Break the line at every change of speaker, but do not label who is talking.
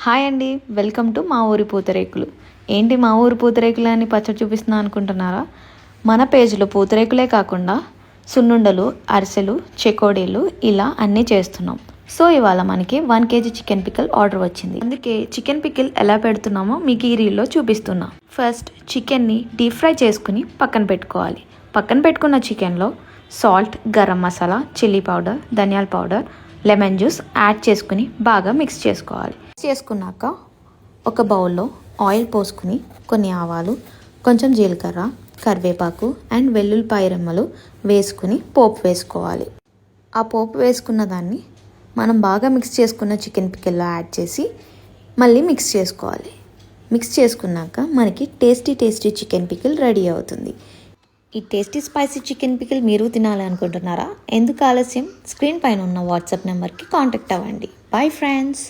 Hi అండి, welcome to మా ఊరి పూతరేకులు. ఏంటి మా ఊరి పూతరేకులు అని పచ్చడి చూపిస్తున్నా అనుకుంటున్నారా? మన పేజ్లో పూతరేకులే కాకుండా సున్నుండలు, అరిసెలు, చెకోడీలు ఇలా అన్నీ చేస్తున్నాం. సో ఇవాళ మనకి 1 kg చికెన్ పికిల్ ఆర్డర్ వచ్చింది. అందుకే చికెన్ పికిల్ ఎలా పెడుతున్నామో మీకు ఈ రీల్లో చూపిస్తున్నా. ఫస్ట్ చికెన్ని డీప్ ఫ్రై చేసుకుని పక్కన పెట్టుకోవాలి. పక్కన పెట్టుకున్న చికెన్లో salt, garam masala, chilli powder, ధనియాల పౌడర్, లెమన్ జ్యూస్ యాడ్ చేసుకుని బాగా మిక్స్ చేసుకోవాలి. చేసుకున్నాక ఒక బౌల్లో ఆయిల్ పోసుకుని కొన్ని ఆవాలు, కొంచెం జీలకర్ర, కరివేపాకు అండ్ వెల్లుల్లిపాయ రెమ్మలు వేసుకుని పోపు వేసుకోవాలి. ఆ పోపు వేసుకున్న దాన్ని మనం బాగా మిక్స్ చేసుకున్న చికెన్ పికిల్లో యాడ్ చేసి మళ్ళీ మిక్స్ చేసుకోవాలి. మిక్స్ చేసుకున్నాక మనకి టేస్టీ చికెన్ పికిల్ రెడీ అవుతుంది. ఈ టేస్టీ స్పైసీ చికెన్ పికిల్ మీరు తినాలి అనుకుంటున్నారా? ఎందుకు ఆలస్యం? స్క్రీన్ పైన ఉన్న వాట్సాప్ నెంబర్కి కాంటాక్ట్ అవ్వండి. Bye friends.